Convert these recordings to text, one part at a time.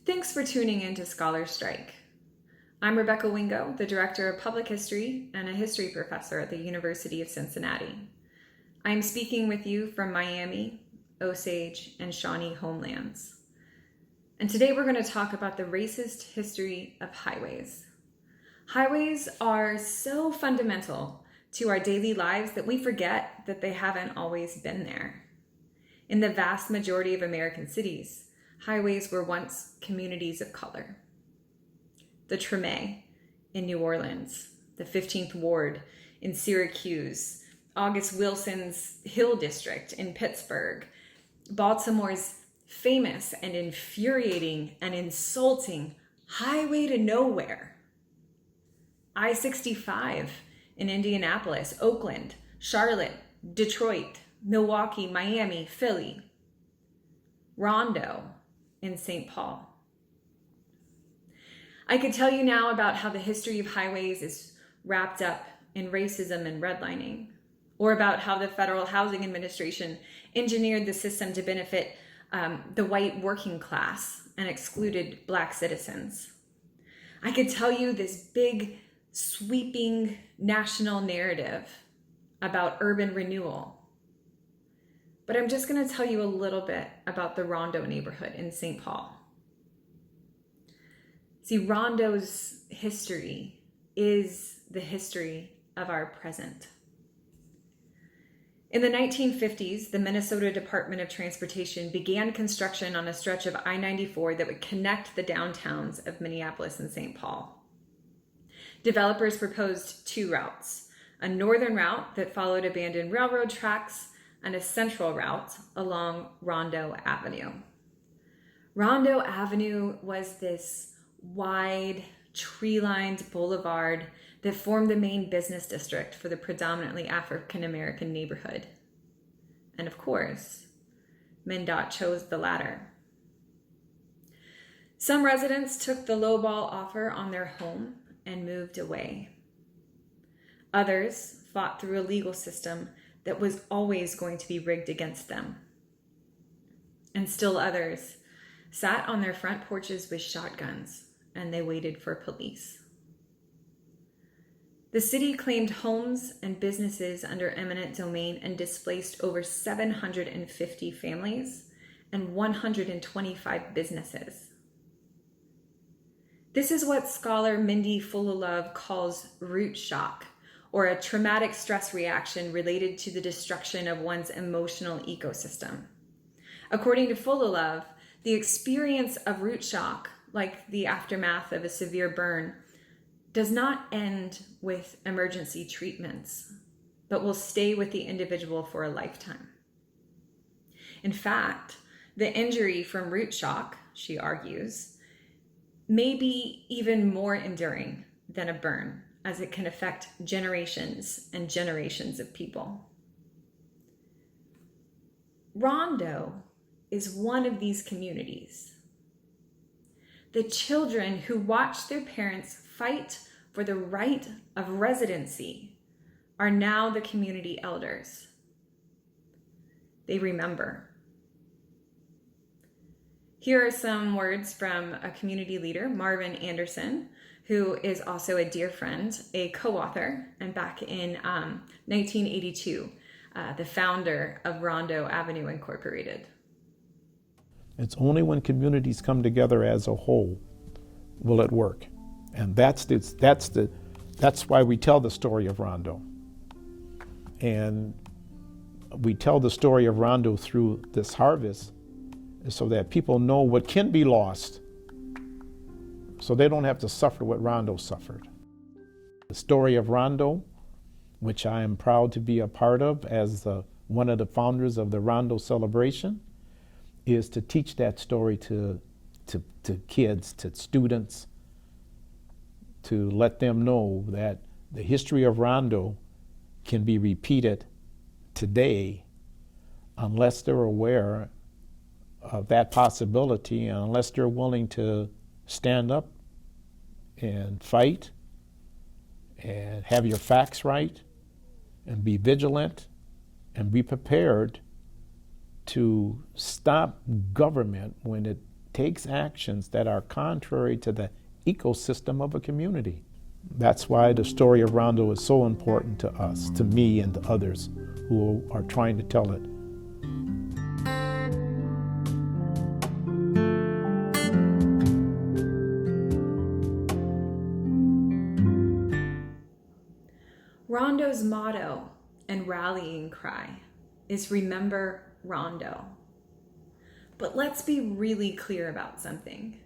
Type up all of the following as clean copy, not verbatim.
Thanks for tuning in to Scholar Strike. I'm Rebecca Wingo, the Director of Public History and a history professor at the University of Cincinnati. I'm speaking with you from Miami, Osage, and Shawnee homelands. And today we're going to talk about the racist history of highways. Highways are so fundamental to our daily lives that we forget that they haven't always been there. In the vast majority of American cities, highways were once communities of color. The Treme in New Orleans, the 15th Ward in Syracuse, August Wilson's Hill District in Pittsburgh, Baltimore's famous and infuriating and insulting Highway to Nowhere, I-65 in Indianapolis, Oakland, Charlotte, Detroit, Milwaukee, Miami, Philly, Rondo in St. Paul. I could tell you now about how the history of highways is wrapped up in racism and redlining, or about how the Federal Housing Administration engineered the system to benefit the white working class and excluded Black citizens. I could tell you this big, sweeping national narrative about urban renewal. But I'm just going to tell you a little bit about the Rondo neighborhood in St. Paul. See, Rondo's history is the history of our present. In the 1950s, the Minnesota Department of Transportation began construction on a stretch of I-94 that would connect the downtowns of Minneapolis and St. Paul. Developers proposed two routes, a northern route that followed abandoned railroad tracks and a central route along Rondo Avenue. Rondo Avenue was this wide, tree-lined boulevard that formed the main business district for the predominantly African-American neighborhood. And of course, MnDOT chose the latter. Some residents took the lowball offer on their home and moved away. Others fought through a legal system that was always going to be rigged against them. And still others sat on their front porches with shotguns and they waited for police. The city claimed homes and businesses under eminent domain and displaced over 750 families and 125 businesses. This is what scholar Mindy Fullilove calls root shock, or a traumatic stress reaction related to the destruction of one's emotional ecosystem. According to Fullilove, the experience of root shock, like the aftermath of a severe burn, does not end with emergency treatments, but will stay with the individual for a lifetime. In fact, the injury from root shock, she argues, may be even more enduring than a burn, as it can affect generations and generations of people. Rondo is one of these communities. The children who watched their parents fight for the right of residency are now the community elders. They remember. Here are some words from a community leader, Marvin Anderson, who is also a dear friend, a co-author, and back in 1982, the founder of Rondo Avenue Incorporated. It's only when communities come together as a whole will it work. And that's why we tell the story of Rondo. And we tell the story of Rondo through this harvest so that people know what can be lost, so they don't have to suffer what Rondo suffered. The story of Rondo, which I am proud to be a part of as one of the founders of the Rondo celebration, is to teach that story to kids, to students, to let them know that the history of Rondo can be repeated today unless they're aware of that possibility and unless they're willing to stand up and fight and have your facts right and be vigilant and be prepared to stop government when it takes actions that are contrary to the ecosystem of a community. That's why the story of Rondo is so important to us, to me and to others who are trying to tell it. Rondo's motto and rallying cry is "Remember Rondo." But let's be really clear about something.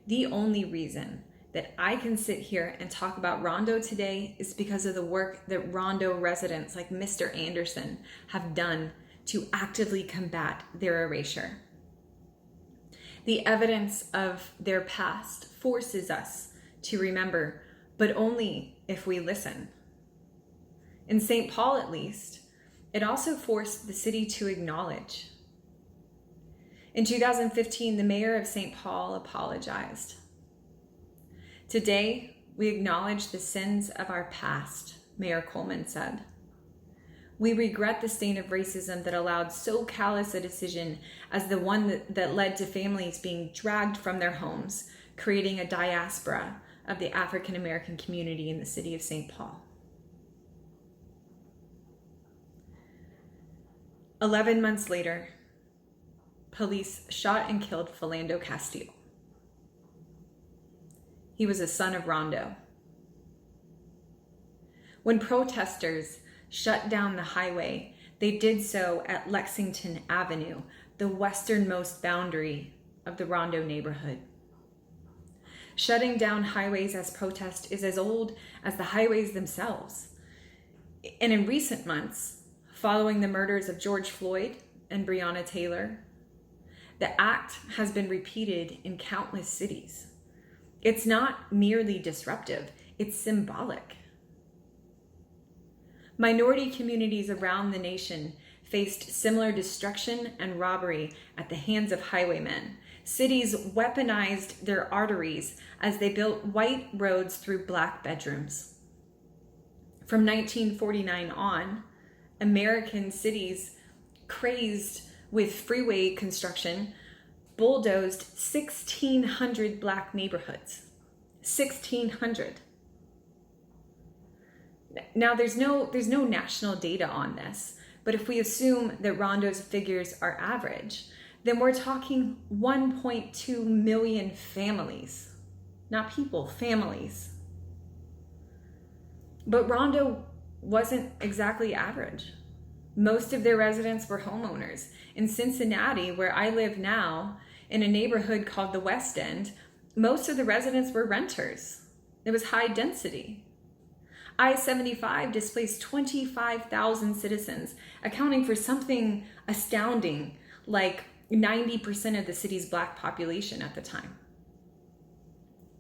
The only reason that I can sit here and talk about Rondo today is because of the work that Rondo residents like Mr. Anderson have done to actively combat their erasure. The evidence of their past forces us to remember, but only if we listen. In St. Paul, at least, it also forced the city to acknowledge. In 2015, the mayor of St. Paul apologized. "Today, we acknowledge the sins of our past," Mayor Coleman said. "We regret the stain of racism that allowed so callous a decision as the one that led to families being dragged from their homes, creating a diaspora of the African American community in the city of St. Paul." 11 months later, police shot and killed Philando Castile. He was a son of Rondo. When protesters shut down the highway, they did so at Lexington Avenue, the westernmost boundary of the Rondo neighborhood. Shutting down highways as protest is as old as the highways themselves. And in recent months, following the murders of George Floyd and Breonna Taylor, the act has been repeated in countless cities. It's not merely disruptive, it's symbolic. Minority communities around the nation faced similar destruction and robbery at the hands of highwaymen. Cities weaponized their arteries as they built white roads through black bedrooms. From 1949 on, American cities, crazed with freeway construction, bulldozed 1,600 black neighborhoods. 1,600. Now, there's no national data on this, but if we assume that Rondo's figures are average, then we're talking 1.2 million families. Not people, families. But Rondo wasn't exactly average. Most of their residents were homeowners. In Cincinnati, where I live now, in a neighborhood called the West End, most of the residents were renters. It was high density. I-75 displaced 25,000 citizens, accounting for something astounding like 90% of the city's black population at the time.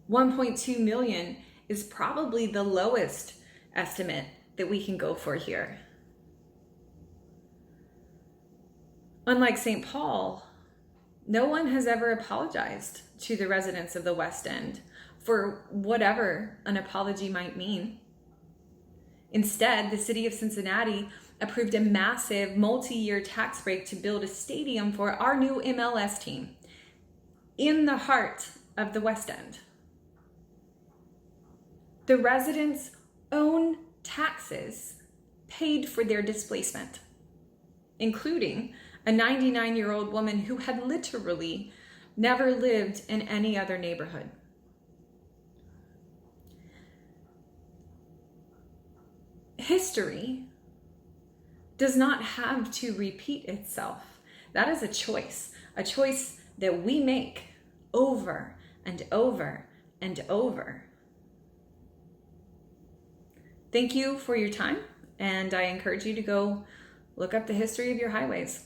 1.2 million is probably the lowest estimate that we can go for here. Unlike St. Paul, no one has ever apologized to the residents of the West End for whatever an apology might mean. Instead, the city of Cincinnati approved a massive multi-year tax break to build a stadium for our new MLS team in the heart of the West End. The residents' own taxes paid for their displacement, including a 99-year-old woman who had literally never lived in any other neighborhood. History does not have to repeat itself. That is a choice that we make over and over and over. Thank you for your time, and I encourage you to go look up the history of your highways.